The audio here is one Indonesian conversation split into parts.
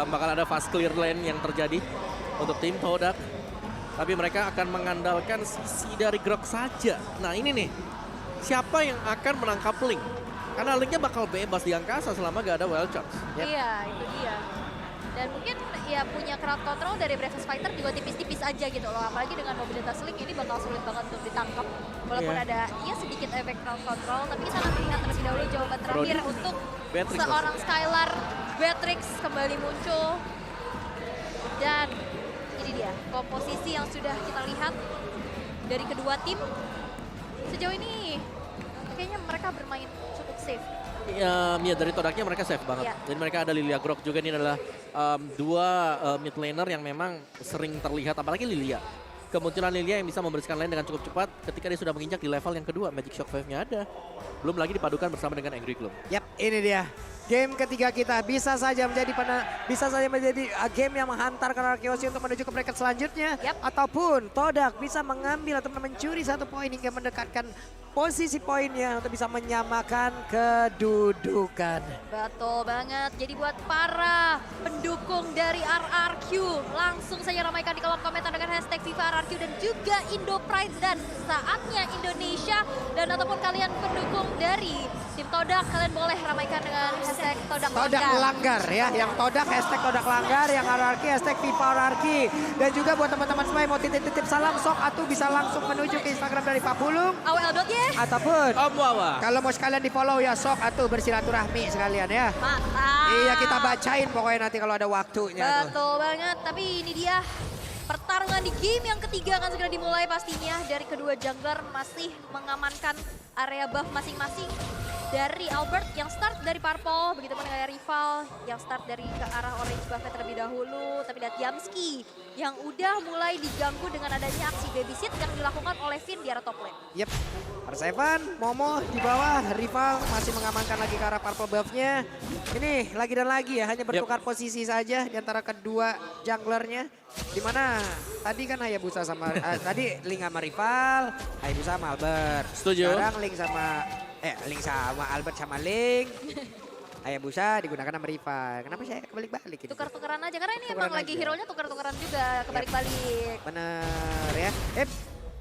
bakal ada fast clear lane yang terjadi untuk tim Todak. Tapi mereka akan mengandalkan sisi dari Grok saja. Nah ini nih, siapa yang akan menangkap Link? Karena Linknya bakal bebas di angkasa selama gak ada wild chance. Iya, itu dia. Dan mungkin ya punya crowd control dari Bravest Fighter juga tipis-tipis aja gitu loh. Apalagi dengan mobilitas Link ini bakal sulit banget untuk ditangkap. Walaupun ada ya sedikit efek crowd control, tapi kita akan lihat terlebih dahulu jawaban terakhir untuk Beatrix seorang Skylar. Beatrix kembali muncul. Dan ini dia komposisi yang sudah kita lihat dari kedua tim. Sejauh ini kayaknya mereka bermain cukup safe. Ya dari Todaknya mereka safe banget. Ya. Dan mereka ada Lilia Grok juga, ini adalah dua mid laner yang memang sering terlihat, apalagi Lilia. Kemunculan Lilia yang bisa membersihkan lane dengan cukup cepat ketika dia sudah menginjak di level yang kedua. Magic Shockwave-nya ada. Belum lagi dipadukan bersama dengan Angry Gloom. Yap, ini dia. Game ketiga kita bisa saja menjadi game yang menghantarkan Arkeosi untuk menuju ke bracket selanjutnya. Ataupun Todak bisa mengambil atau mencuri satu poin hingga mendekatkan posisi poinnya untuk bisa menyamakan kedudukan. Betul banget. Jadi buat para pendukung dari RRQ, langsung saja ramaikan di kolom komentar dengan hashtag FIFA RRQ dan juga Indo Pride. Dan saatnya Indonesia dan ataupun kalian pendukung dari tim Todak, kalian boleh ramaikan dengan hashtag Todak Langgar ya. Yang Todak hashtag Todak Langgar, yang RRQ hashtag FIFA RRQ. Dan juga buat teman-teman semua yang mau titip-titip salam, sok atau bisa langsung menuju ke Instagram dari Pak Pulung. AWL.Y. Ataupun Om Wawa. kalau mau sekalian di follow ya sok atau bersilaturahmi sekalian ya. Mantap. Iya, kita bacain pokoknya nanti kalau ada waktunya tuh. Betul banget, tapi ini dia pertarungan di game yang ketiga akan segera dimulai pastinya. Dari kedua jungler masih mengamankan area buff masing-masing. Dari Albert yang start dari purple, begitu pun dengan rival yang start dari ke arah orange buffnya terlebih dahulu. Tapi lihat Yamski yang udah mulai diganggu dengan adanya aksi babysit yang dilakukan oleh Finn di arah top lane. Yep. R7, Momo di bawah, rival masih mengamankan lagi ke arah purple buffnya. Ini lagi dan lagi ya, hanya bertukar posisi saja di antara kedua junglernya. Dimana tadi kan Hayabusa sama, tadi Link sama rival, Hayabusa sama Albert. Setuju. Sekarang Link sama Albert sama Link. Hayabusa digunakan sama rival. Kenapa saya kebalik-balik ini? Tukar-tukaran aja, karena ini Tukaran emang lagi aja. hero-nya tukar-tukaran juga, kebalik-balik. Bener ya.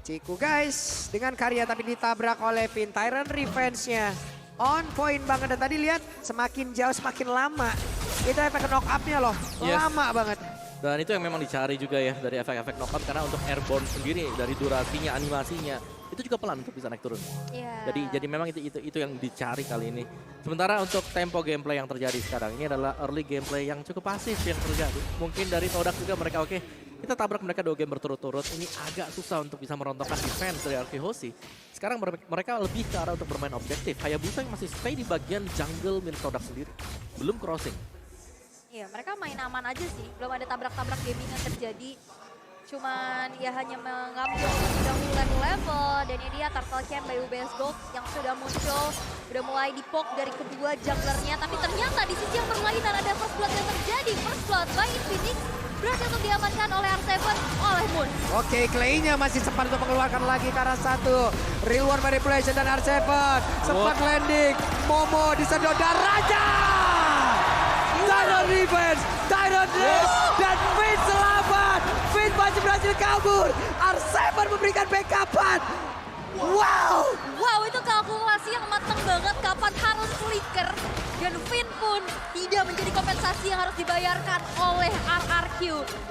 Ciku guys, dengan karya tapi ditabrak oleh Finn. Tyrant Revenge-nya on point banget. Dan tadi lihat semakin jauh semakin lama. Itu efek knock up-nya loh, Yes. lama banget. Dan itu yang memang dicari juga ya dari efek-efek knockout, karena untuk airborne sendiri dari durasinya, animasinya itu juga pelan untuk bisa naik turun. Iya. Jadi memang itu yang dicari kali ini. Sementara untuk tempo gameplay yang terjadi sekarang ini adalah early gameplay yang cukup pasif yang terjadi. Mungkin dari Todak juga mereka oke, kita tabrak mereka 2 game berturut-turut. Ini agak susah untuk bisa merontokkan defense dari Arkehosi. Sekarang mereka lebih ke arah untuk bermain objektif. Hayabusa yang masih stay di bagian jungle milik Todak sendiri. Belum crossing. Iya, mereka main aman aja sih. Belum ada tabrak-tabrak gaming yang terjadi. Cuman ya hanya mengambil level. Dan ini dia Turtle Camp by UBS Gold yang sudah muncul. Udah mulai dipok dari kedua junglernya. Tapi ternyata di sisi yang berlainan ada first blood yang terjadi. First blood by Infinix berhasil untuk diamankan oleh R7 oleh Moon. Oke, Clay-nya masih sempat untuk mengeluarkan lagi ke arah 1. Real One Manipulation dan R7 sempat landing. Momo disedot dan Raja! Tyrant Revenge, Tyrant dan Finn selamat. Finn masih berhasil kabur. R7 memberikan backupan. Wow! Wow, itu kalkulasi yang matang banget kapan harus flicker. Dan Finn pun tidak menjadi kompensasi yang harus dibayarkan oleh RRQ.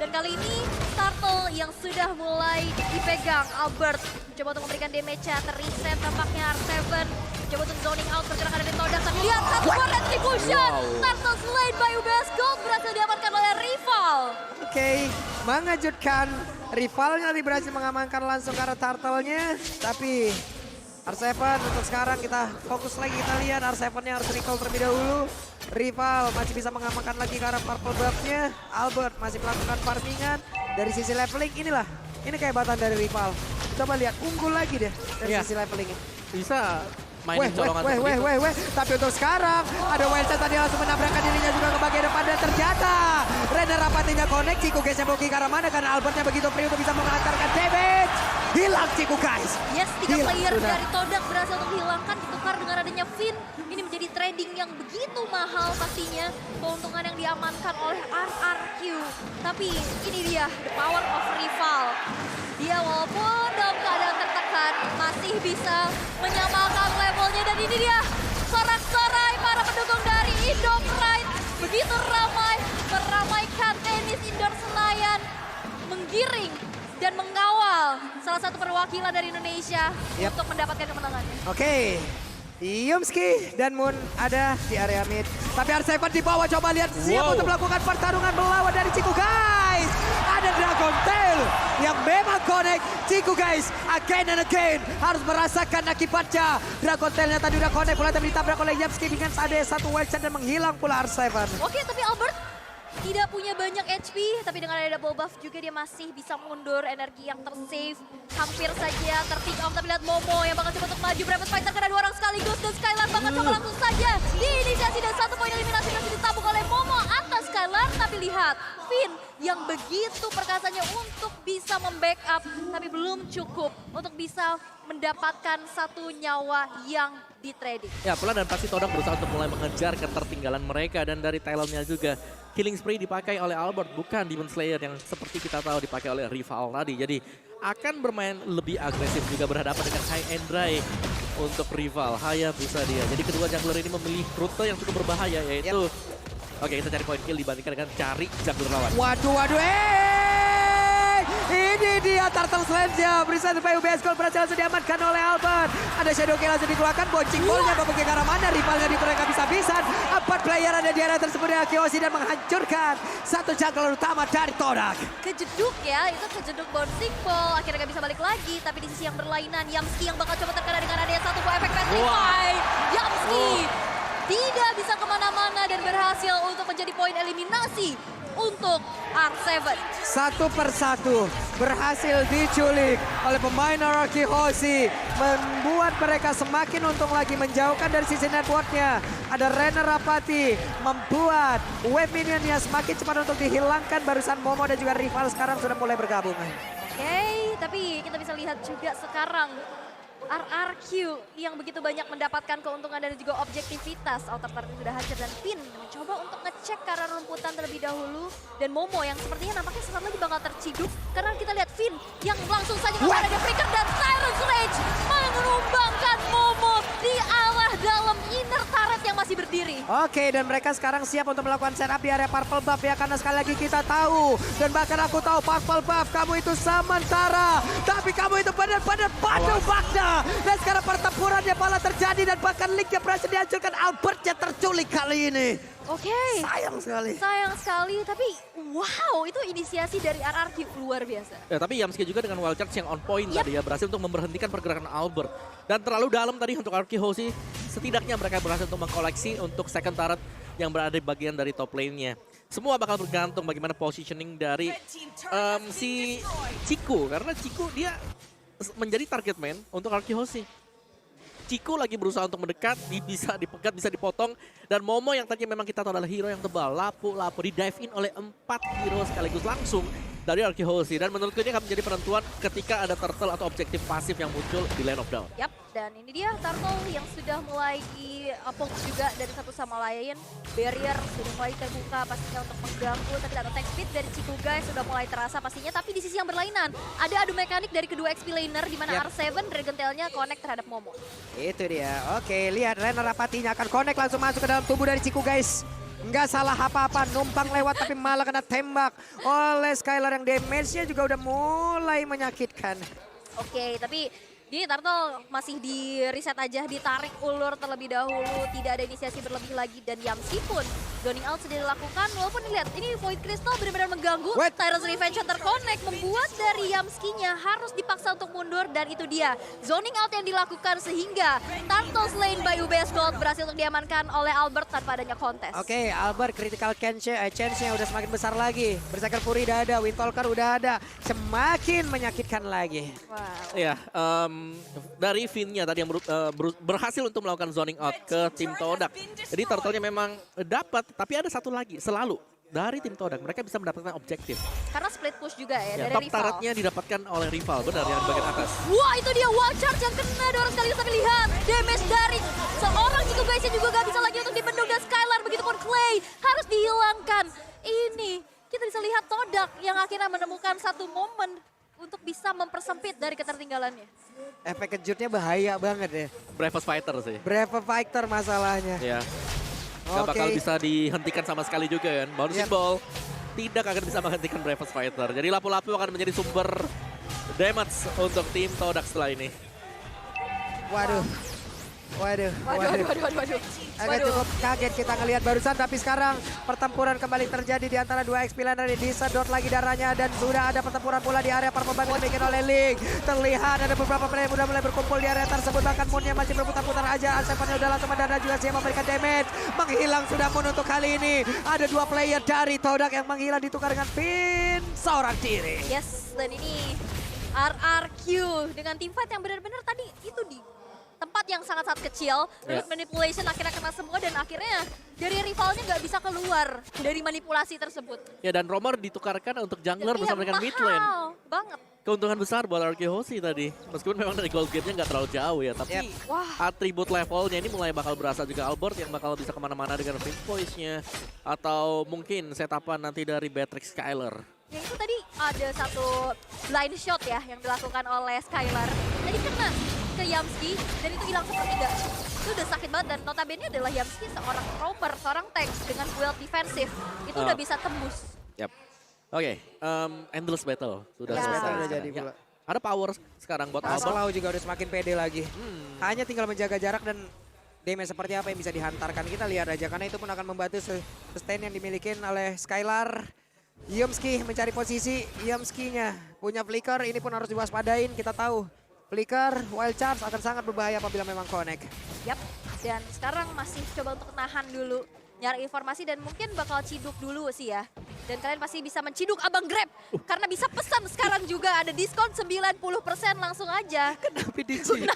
Dan kali ini Turtle yang sudah mulai dipegang. Albert mencoba untuk memberikan damage-nya, terreset tampaknya R7. Coba untuk zoning out pergerakan dari Todak. Tapi lihat satu buah retribution. Turtle slain by UBS Gold berhasil diamankan oleh rival. Oke, mengejutkan. Rivalnya tadi berhasil mengamankan langsung ke arah Turtle-nya. Tapi R7 untuk sekarang kita fokus lagi, kita lihat R7-nya harus recall terlebih dahulu. Rival masih bisa mengamankan lagi ke arah purple buff-nya. Albert masih melakukan farmingan. Dari sisi leveling inilah, ini kehebatan dari rival. Coba lihat, unggul lagi deh dari sisi levelingnya. Bisa mainin colongan seperti itu. Tapi untuk sekarang ada Wildcat tadi langsung menabrakkan dirinya juga ke bagian depan dan ternyata Renner rapat tidak connect. Ciku guysnya mau ke arah mana karena Albertnya begitu free untuk bisa mengantarkan damage. Hilang Ciku guys. Yes, 3 Hilang player sudah. dari Todak berhasil untuk dihilangkan, ditukar dengan adanya Finn. Ini menjadi trading yang begitu mahal pastinya. Keuntungan yang diamankan oleh RRQ. Tapi ini dia, the power of rival. Dia walaupun dalam keadaan tertekan, masih bisa menyamakan levelnya. Dan ini dia, sorak-sorai para pendukung dari Indo Pride. Begitu ramai, meramaikan tenis indoor Senayan. Menggiring dan mengawal salah satu perwakilan dari Indonesia untuk mendapatkan kemenangannya. Oke, Yumski dan Moon ada di area mid. Tapi R7 di bawah, coba lihat siap untuk melakukan pertarungan melawan dari Ciku guys. Ada Dragon Tail yang memang connect. Ciku guys, again and again harus merasakan akibatnya. Dragon Tailnya tadi udah connect, mulai ditabrak oleh Yumski dengan ada satu wild shot dan menghilang pula R7. Oke, tapi Albert tidak punya banyak HP, tapi dengan ada double buff juga dia masih bisa mundur, energi yang tersave. Hampir saja terpick off, tapi lihat Momo yang bakal coba untuk maju. Private Fighter kena 2 orang sekaligus dan Skylar bakal coba langsung saja diinisiasi dan 1 poin eliminasi masih ditabung oleh Momo atas Skylar. Tapi lihat, Finn yang begitu perkasanya untuk bisa membackup, tapi belum cukup untuk bisa mendapatkan 1 nyawa yang di trading. Ya, pelan dan pasti Todak berusaha untuk mulai mengejar ketertinggalan mereka. Dan dari Thailandnya juga, Killing Spree dipakai oleh Albert, bukan Demon Slayer yang seperti kita tahu dipakai oleh rival tadi. Jadi akan bermain lebih agresif juga berhadapan dengan High and Dry untuk rival Hayabusa dia. Jadi kedua jungler ini memilih rute yang cukup berbahaya, yaitu oke, kita cari point kill dibandingkan dengan cari jungler lawan. Waduh, ini dia Turtle Sledge-nya. Berisai sampai UBS Gold berhasil langsung diamankan oleh Albert. Ada Shadow King langsung dikeluarkan. Boncing ballnya Bapak ke arah mana. Rivalnya diturunkan habis-habisan. 4 player ada di area tersebut dengan Kyoshi dan menghancurkan 1 jungler utama dari Todak. Kejeduk ya, itu kejeduk bouncing ball. Akhirnya gak bisa balik lagi. Tapi di sisi yang berlainan, Yamski yang bakal coba terkena dengan adanya 1 buah efek Petrify. Yamski tidak bisa kemana-mana dan berhasil untuk menjadi poin eliminasi untuk R7. Satu persatu berhasil diculik oleh pemain RRQ Hoshi. Membuat mereka semakin untung lagi, menjauhkan dari sisi networknya. Ada Renner Rapati membuat wave minionnya semakin cepat untuk dihilangkan. Barusan Momo dan juga rival sekarang sudah mulai bergabung. Oke, tapi kita bisa lihat juga sekarang RRQ yang begitu banyak mendapatkan keuntungan dan juga objektivitas. Outer Turret sudah hancur dan Finn mencoba untuk ngecek ke arah rumputan terlebih dahulu. Dan Momo yang sepertinya nampaknya sesaat lagi bakal terciduk. Karena kita lihat Finn yang langsung saja menghadapi ada Flicker dan Tyrant's Rage menumbangkan Momo di arah dalam inner turret yang masih berdiri. Oke, dan mereka sekarang siap untuk melakukan setup di area Purple Buff ya. Karena sekali lagi kita tahu, dan bahkan aku tahu Purple Buff kamu itu sementara. Tapi kamu itu benar-benar padu fakta. Dan sekarang pertempurannya malah terjadi dan bahkan Linknya berhasil dihancurkan. Albertnya terculik kali ini. Oke. Sayang sekali. Sayang sekali, tapi wow, itu inisiasi dari RRQ luar biasa. Ya, tapi Yamski juga dengan wild charge yang on point tadi ya, berhasil untuk memberhentikan pergerakan Albert. Dan terlalu dalam tadi untuk RRQ Hoshi, setidaknya mereka berhasil untuk mengkoleksi untuk second turret yang berada di bagian dari top lane-nya. Semua bakal tergantung bagaimana positioning dari si Ciku, karena Ciku dia menjadi target man untuk RRQ Hoshi. Ciku lagi berusaha untuk mendekat, bisa dipegat, bisa dipotong. Dan Momo yang tadinya memang kita tahu adalah hero yang tebal, lapu-lapu di-dive in oleh 4 hero sekaligus langsung dari RRQ Hoshi. Dan menurutku ini akan menjadi penentuan ketika ada turtle atau objektif pasif yang muncul di Lane of Dawn. Yap, dan ini dia turtle yang sudah mulai di-approach juga dari satu sama lain. Barrier sudah mulai terbuka pastinya untuk mengganggu, tapi ada attack speed dari Ciku guys sudah mulai terasa pastinya. Tapi di sisi yang berlainan, ada adu mekanik dari kedua XP laner di mana R7 Dragon Tail-nya connect terhadap Momo. Itu dia. Oke, lihat Renner Rapatinya akan connect langsung masuk ke dalam tubuh dari Ciku guys. Nggak salah apa-apa, numpang lewat tapi malah kena tembak oleh Skylar yang damage-nya juga udah mulai menyakitkan. Oke, tapi ini Turtle masih di reset aja, ditarik ulur terlebih dahulu, tidak ada inisiasi berlebih lagi. Dan Yamski pun zoning out sudah dilakukan, walaupun dilihat ini Void Crystal benar-benar mengganggu. Tyrant's Revenge yang terconnect membuat dari Yamski-nya harus dipaksa untuk mundur. Dan itu dia, zoning out yang dilakukan sehingga Turtle Lane by UBS Gold berhasil untuk diamankan oleh Albert tanpa adanya kontes. Oke, Albert critical chance-nya udah semakin besar lagi. Berserker Fury udah ada, Windtalker udah ada. Semakin menyakitkan lagi. Wow. Ya, dari Finn-nya tadi yang berhasil untuk melakukan zoning out ke tim Todak. Jadi turtle-nya memang dapat, tapi ada satu lagi, selalu dari tim Todak. Mereka bisa mendapatkan objektif. Karena split push juga ya, Ya, dari top rival. turretnya didapatkan oleh rival, benar yang di bagian atas. Wah, itu dia wall charge yang kena dorong sekali, tapi lihat damage dari seorang Chico guys juga gak bisa lagi untuk dibendung, dan Skylar begitupun Clay harus dihilangkan. Ini kita bisa lihat Todak yang akhirnya menemukan satu momen untuk bisa mempersempit dari ketertinggalannya. Efek kejutnya bahaya banget ya. Bravest Fighter sih. Brave Fighter masalahnya. Ya. Gak bakal Oke. bisa dihentikan sama sekali juga kan. Bouncing Yep. ball tidak akan bisa menghentikan Bravest Fighter. Jadi lapu-lapu akan menjadi sumber damage untuk tim Todak setelah ini. Waduh. Waduh. Waduh. Agak cukup kaget kita ngelihat barusan, tapi sekarang pertempuran kembali terjadi di antara dua XP laner. Disedot lagi darahnya dan sudah ada pertempuran pula di area performa yang dibikin oleh Link. Terlihat ada beberapa player yang sudah mulai berkumpul di area tersebut, bahkan Moonnya masih berputar-putar aja. Arsefannya udah langsung mendarat juga sih memberikan damage. Menghilang sudah Moon untuk kali ini. Ada dua player dari Todak yang menghilang ditukar dengan Finn seorang diri. Yes, dan ini RRQ dengan teamfight yang benar-benar tadi itu di tempat yang sangat-sangat kecil. Root manipulation akhirnya kena semua, dan akhirnya dari rivalnya nggak bisa keluar dari manipulasi tersebut. Ya, dan Romer ditukarkan untuk jungler bersama dengan mid lane. Mahal banget. Keuntungan besar buat RRQ Hoshi tadi. Meskipun memang dari gold gate-nya nggak terlalu jauh ya. Tapi Wah, atribut levelnya ini mulai bakal berasa juga. Albert yang bakal bisa kemana-mana dengan Finn Voice-nya. Atau mungkin setapan nanti dari Beatrix Skylar. ya itu tadi ada satu blind shot ya yang dilakukan oleh Skylar. Tadi kena ke Yamski dan itu hilang sepertiga. Itu udah sakit banget, dan notabene adalah Yamski seorang roamer, seorang tank dengan build defensif. Itu udah bisa tembus. Yap. Oke, Endless Battle sudah Endless selesai. Battle udah sekarang. jadi Ya. pula. Ada power sekarang buat Albert. Aslau juga udah semakin pede lagi. Hanya tinggal menjaga jarak dan damage seperti apa yang bisa dihantarkan. Kita lihat aja, karena itu pun akan membantu sustain yang dimiliki oleh Skylar. Yumski mencari posisi, Yumski-nya punya flicker, ini pun harus diwaspadain. Kita tahu flicker, wild charge akan sangat berbahaya apabila memang connect. Yap, dan sekarang masih coba untuk nahan dulu, nyari informasi, dan mungkin bakal ciduk dulu sih ya. Dan kalian pasti bisa menciduk Abang Grab, karena bisa pesan sekarang juga ada diskon 90% langsung aja. Tapi diciduk.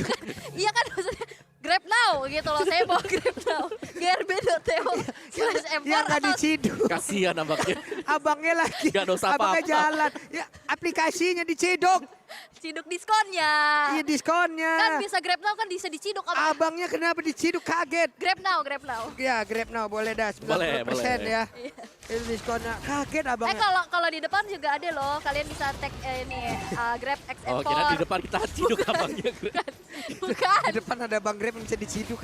Iya kan, maksudnya Grab now gitu loh, saya bawa Grab now. grb.to/m4 Ya nggak atau diciduk. Kasihan abangnya. Abangnya lagi. Nggak dosa Abangnya apa-apa. jalan. Ya aplikasinya diciduk. ciduk diskonnya. Iya diskonnya. Kan bisa Grab now, kan bisa diciduk. Abangnya kenapa diciduk kaget. Grab now. Ya Grab now boleh dah 90% Boleh. ya. Itu diskonnya. Kaget abangnya. Kalau di depan juga ada loh, kalian bisa tag ini Grab XM4. Oh, kira di depan kita ciduk abangnya. Bukan. Di depan ada Bang Grab yang bisa diciduk.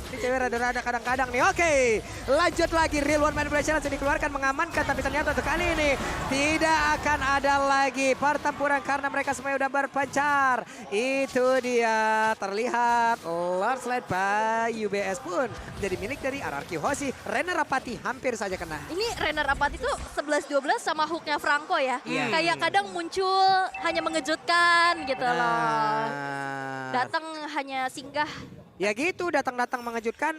Ini cewek rada-rada kadang-kadang nih. Oke, lanjut lagi. Real One Manipulation langsung dikeluarkan mengamankan. Tapi ternyata untuk kali ini tidak akan ada lagi pertempuran karena mereka semuanya udah berpencar. Itu dia terlihat Lord Slide by UBS pun menjadi milik dari RRQ Hoshi. Renner Rapati hampir saja kena. Ini Renner Apati itu 11-12 sama hooknya Franco ya. Iya. Kayak kadang muncul hanya mengejutkan gitu loh. Nah, Datang hanya singgah. ya gitu, datang-datang mengejutkan,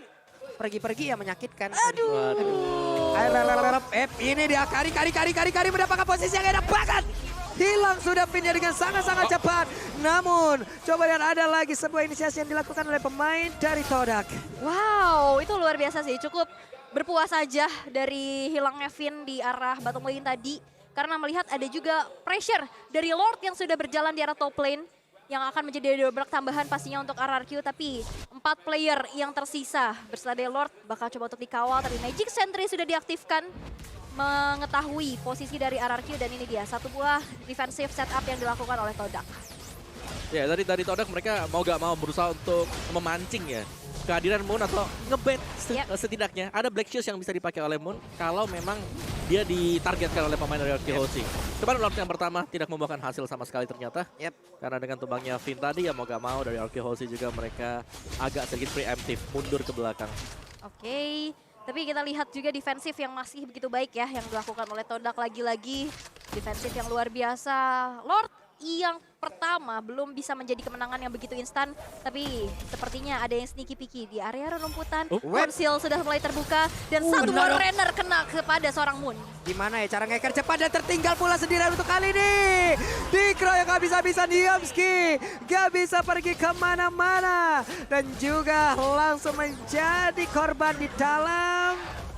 pergi-pergi ya menyakitkan. Aduh. Ini dia kari mendapatkan posisi yang enak banget. Hilang sudah pinnya dengan sangat-sangat cepat. Namun, coba lihat ada lagi sebuah inisiasi yang dilakukan oleh pemain dari Todak. Wow, itu luar biasa sih. Cukup berpuas saja dari hilangnya Finn di arah bottom lane tadi. Karena melihat ada juga pressure dari Lord yang sudah berjalan di arah top lane. Yang akan menjadi dobrak tambahan pastinya untuk RRQ. Tapi 4 player yang tersisa bersama dari Lord bakal coba untuk dikawal. Tapi Magic Sentry sudah diaktifkan. Mengetahui posisi dari RRQ, dan ini dia satu buah defensive setup yang dilakukan oleh Todak. Ya, dari Todak mereka mau gak mau berusaha untuk memancing ya kehadiran Moon atau ngebet setidaknya. Ada Black Shoes yang bisa dipakai oleh Moon kalau memang dia ditargetkan oleh pemain dari RRQ Hoshi. Cuman Lord yang pertama tidak membuahkan hasil sama sekali ternyata. Karena dengan tumbangnya Finn tadi ya mau gak mau dari RRQ Hoshi juga mereka agak sedikit preemptif, mundur ke belakang. Oke, tapi kita lihat juga defensif yang masih begitu baik ya yang dilakukan oleh Todak lagi-lagi. Defensif yang luar biasa. Lord yang pertama belum bisa menjadi kemenangan yang begitu instan, tapi sepertinya ada yang sneaky picky di area rumputan. Konsil sudah mulai terbuka dan satu more runner kena kepada seorang Moon. Gimana ya cara ngeker cepat dan tertinggal pula sendirian untuk kali ini. Dikeroyok habis-habisan Yumski. Gak bisa pergi kemana-mana. Dan juga langsung menjadi korban di dalam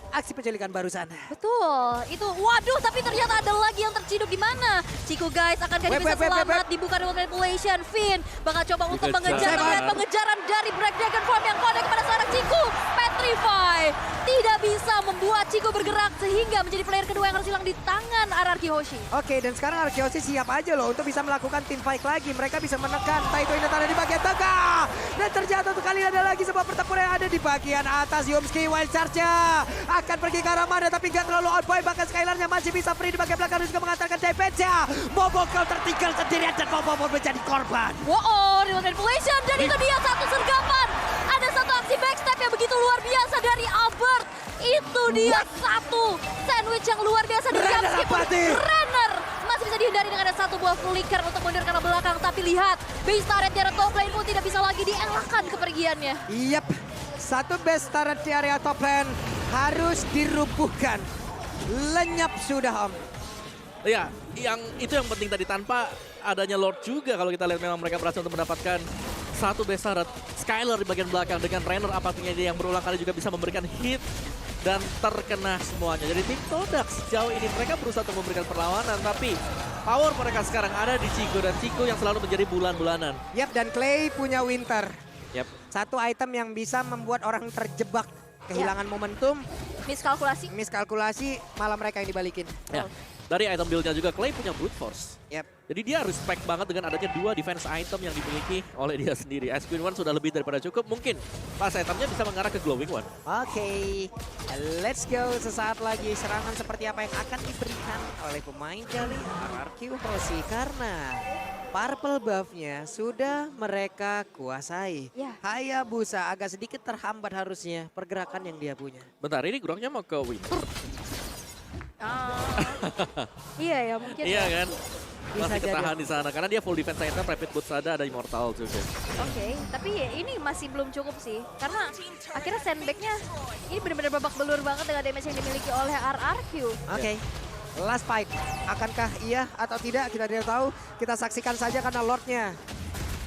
aksi penculikan barusan. Betul, itu waduh tapi ternyata ada lagi yang terciduk di mana. Ciku guys, akankah dia bisa selamat dibuka dengan manipulation? Finn bakal coba untuk mengejar, melihat pengejaran dari Black Dragon Form yang kode kepada seorang Ciku. Petrify tidak bisa membuat Ciku bergerak sehingga menjadi player kedua yang harus hilang di tangan RRQ Hoshi. Oke, dan sekarang RRQ Hoshi siap aja loh untuk bisa melakukan team fight lagi. Mereka bisa menekan Taito Inatara di bagian tengah. Dan terjatuh untuk kali ada lagi sebuah pertempuran yang ada di bagian atas. Yumski Wild Charge-nya akan pergi ke arah mana tapi nggak terlalu on point. Bahkan Skylar-nya masih bisa free di bagian belakang dan juga mengantarkan damage-nya. Momo kau tertinggal sendirian dan Momo pun menjadi korban. Wow, real manipulation dan itu dia satu sergapan. Ada satu aksi backstab yang begitu luar biasa dari Albert. Itu dia satu sandwich yang luar biasa dari Renner. Masih bisa dihindari dengan ada satu buah flicker untuk mundur ke arah belakang. Tapi lihat, base turret di area top lane pun tidak bisa lagi dielakkan kepergiannya. Yap, satu base turret di area top lane harus dirubuhkan. Lenyap sudah, Om. Ya, itu yang penting tadi, tanpa adanya Lord juga kalau kita lihat memang mereka berhasil untuk mendapatkan satu base turret. Skylar di bagian belakang dengan Renner apatnya dia yang berulang kali juga bisa memberikan hit dan terkena semuanya. Jadi tim Todak sejauh ini mereka berusaha untuk memberikan perlawanan, tapi power mereka sekarang ada di Ciku dan Ciku yang selalu menjadi bulan-bulanan. Yap, dan Clay punya Winter. Yap. Satu item yang bisa membuat orang terjebak, kehilangan momentum, miskalkulasi, malah mereka yang dibalikin. Ya. Dari item build-nya juga Clay punya Brute Force. Yap. Jadi dia respect banget dengan adanya dua defense item yang dimiliki oleh dia sendiri. Ice Queen One sudah lebih daripada cukup. Mungkin pas itemnya bisa mengarah ke Glowing One. Oke, let's go. Sesaat lagi serangan seperti apa yang akan diberikan oleh pemain dari RRQ Hoshi. Karena purple buff-nya sudah mereka kuasai. Ya. Hayabusa agak sedikit terhambat harusnya pergerakan yang dia punya. Bentar, ini Groknya mau ke Winter. Iya ya mungkin. Iya kan? Bisa Masih jadi. ketahan di sana karena dia full defense item, rapid boots ada Immortal juga. Oke, tapi ini masih belum cukup sih. Karena akhirnya sandbag-nya ini benar-benar babak belur banget dengan damage yang dimiliki oleh RRQ. Oke. Last fight, akankah iya atau tidak kita tidak tahu. Kita saksikan saja karena Lordnya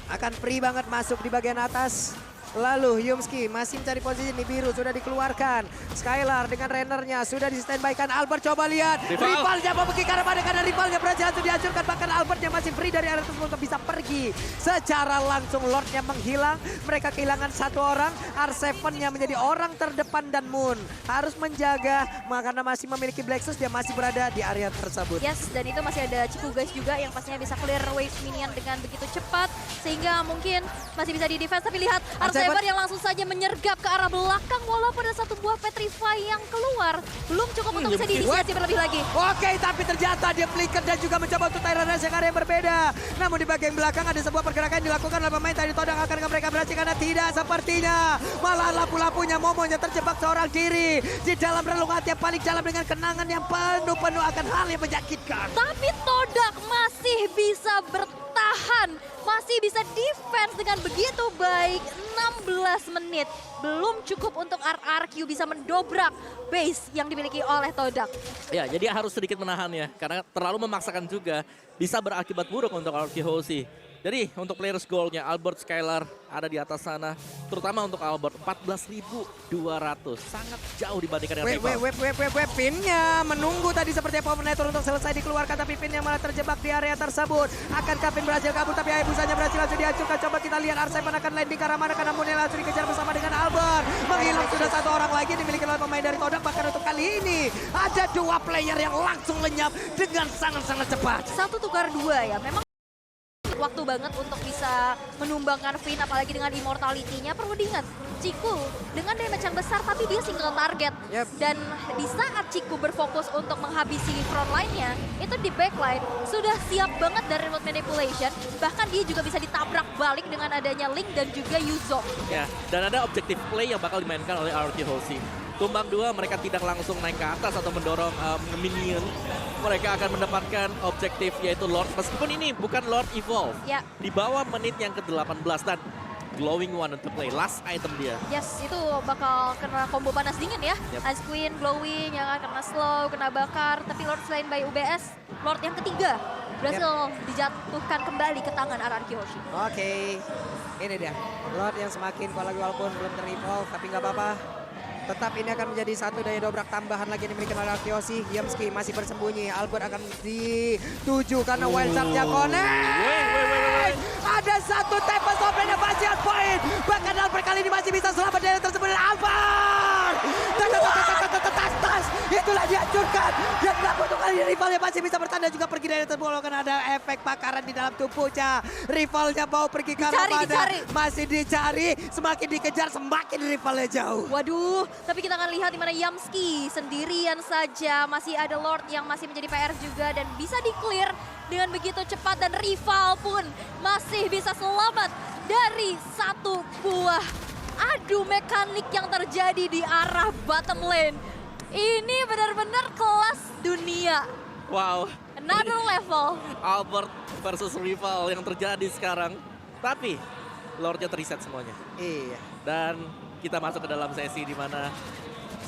akan free banget masuk di bagian atas. Lalu Yumski masih mencari posisi di biru, sudah dikeluarkan. Skylar dengan Rennernya sudah di standby-kan. Albert coba lihat, rivalnya mau pergi ke arah mana karena rivalnya berhasil untuk dihancurkan. Bahkan Albertnya masih free dari area tersebut untuk bisa pergi. Secara langsung Lordnya menghilang, mereka kehilangan satu orang. R7-nya menjadi orang terdepan dan Moon harus menjaga karena masih memiliki Blacksus, dia masih berada di area tersebut. Yes, dan itu masih ada Ciku guys juga yang pastinya bisa clear wave minion dengan begitu cepat. Sehingga mungkin masih bisa di-defense, tapi lihat R7 yang langsung saja menyergap ke arah belakang walaupun ada satu buah Petrify yang keluar. Belum cukup untuk bisa diinisiasi berlebih lagi. Oke, tapi ternyata dia flicker dan juga mencoba untuk Tyrant Rush yang yang berbeda. Namun di bagian belakang ada sebuah pergerakan yang dilakukan oleh pemain tadi Todak. Akankah mereka berhasil karena tidak sepertinya. Malah lampu-lampunya Momonya terjebak seorang diri di dalam relung hati yang paling dalam dengan kenangan yang penuh akan hal yang menyakitkan. Tapi Todak masih bisa bertahan, masih bisa defense dengan begitu baik. 16 menit belum cukup untuk RRQ bisa mendobrak base yang dimiliki oleh Todak. Ya, jadi harus sedikit menahan ya, karena terlalu memaksakan juga bisa berakibat buruk untuk RRQ Hoshi. Jadi untuk players goal-nya Albert, Skylar ada di atas sana, terutama untuk Albert 14.200, sangat jauh dibandingkan dengan rival. Pinnya menunggu tadi seperti Pominator untuk selesai dikeluarkan, tapi Pinnya malah terjebak di area tersebut. Akankah Pin berhasil kabur, tapi Hayabusanya berhasil langsung dihancurkan. Coba kita lihat R7 akan landing ke arah mana, karena Moonnya langsung dikejar bersama dengan Albert. Menghilang sudah satu orang lagi dimiliki oleh pemain dari Todak, bahkan untuk kali ini ada dua player yang langsung lenyap dengan sangat-sangat cepat. 1-2 ya, memang waktu banget untuk bisa menumbangkan Finn, apalagi dengan immortality-nya. Perlu diingat, Ciku dengan damage yang besar tapi dia single target. Dan di saat Ciku berfokus untuk menghabisi front line-nya, itu di backline sudah siap banget dari remote manipulation. Bahkan dia juga bisa ditabrak balik dengan adanya Link dan juga Yuzong. Ya, dan ada objective play yang bakal dimainkan oleh RRQ Hoshi. Tumbang 2 mereka tidak langsung naik ke atas atau mendorong minion. Mereka akan mendapatkan objektif yaitu Lord. Meskipun ini bukan Lord Evolve. Ya. Di bawah menit yang ke-18 dan Glowing One untuk play. Last item dia. Yes, itu bakal kena combo panas dingin ya. Ice Queen, Glowing, yang akan kena slow, kena bakar. Tapi Lord selain by UBS, Lord yang ketiga berhasil dijatuhkan kembali ke tangan RRQ Hoshi. Oke, ini dia Lord yang semakin kuat lagi walaupun belum ter-evolve, tapi nggak apa-apa. Tetap ini akan menjadi satu daya dobrak tambahan lagi yang dimiliki oleh Arkeosi. Yamski masih bersembunyi. Albert akan dituju karena wild shot-nya connect. Ada satu tempat open yang masih on point. Bahkan Albert kali ini masih bisa selamat dari tersebut. Dan Albert! Tas! Itulah dihancurkan. Dan untuk kali ini rivalnya masih bisa bertanda juga pergi dari tersebut. Karena ada efek bakaran di dalam tubuhnya. Rivalnya mau pergi ke arah mana? Masih dicari. Semakin dikejar semakin rivalnya jauh. Waduh, tapi kita akan lihat di mana Yamski sendirian saja. Masih ada Lord yang masih menjadi PR juga dan bisa di-clear dengan begitu cepat. Dan rival pun masih bisa selamat dari satu buah adu mekanik yang terjadi di arah bottom lane. Ini benar-benar kelas dunia. Wow. Another level. Albert versus rival yang terjadi sekarang. Tapi Lordnya terreset semuanya. Iya. Dan kita masuk ke dalam sesi di mana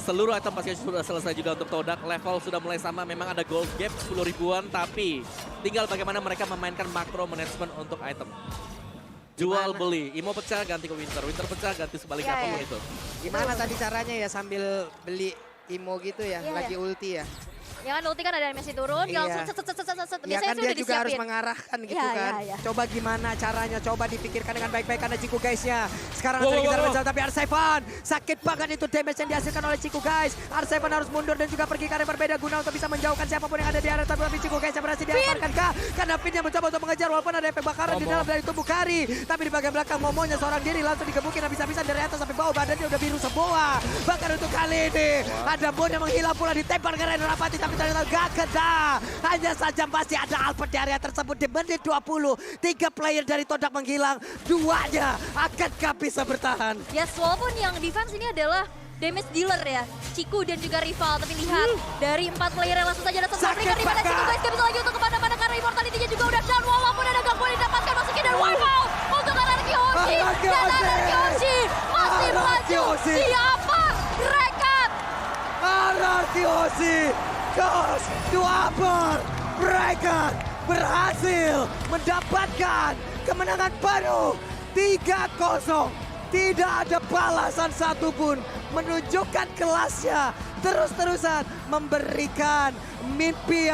seluruh item pasti sudah selesai juga untuk Todak. Level sudah mulai sama, memang ada gold gap 10 ribuan, tapi tinggal bagaimana mereka memainkan makro management untuk item. Jual beli, Imo pecah ganti ke Winter, Winter pecah ganti sebaliknya apapun itu. Gimana tadi caranya ya sambil beli Imo gitu ya, Iya, lagi ulti ya? Ya kan ulti kan ada animasi turun, dia langsung set. Ya kan dia juga harus mengarahkan gitu kan. Iya. Coba gimana caranya, coba dipikirkan dengan baik-baik karena Ciku guys-nya. Sekarang sudah kita mencoba tapi R7 sakit banget itu damage yang dihasilkan oleh Ciku guys. R7 harus mundur dan juga pergi ke arah berbeda guna untuk bisa menjauhkan siapapun yang ada di area tapi Ciku guys yang berhasil diamankan kah? Karena Finn yang mencoba untuk mengejar walaupun ada efek bakaran di dalam dari tubuh Kari. Tapi di bagian belakang Momonya seorang diri langsung digebukin habis-habisan dari atas sampai bawah, badannya udah biru semua. Bahkan untuk kali ini ada Bon yang menghilang pula ditempel ke Reno Rapati tapi ternyata gak kena. Hanya saja masih ada Albert di area tersebut di menit 20. 3 player dari Todak menghilang, 2-nya akankah bisa bertahan? Yes, walaupun yang defense ini adalah damage dealer ya, Ciku dan juga rival. Tapi lihat dari 4 player yang langsung saja datang memberikan dimana Ciku guys gak bisa lagi untuk kemana-mana karena immortality-nya juga udah down. Walaupun ada gangguan didapatkan masukin dan wow untuk anarki Hoshi. Dan anarki Hoshi masih maju. Siapa? Rekat. Anarki Hoshi. Kos Duaper mereka berhasil mendapatkan kemenangan baru 3-0. Tidak ada balasan satupun, menunjukkan kelasnya terus-terusan memberikan mimpi yang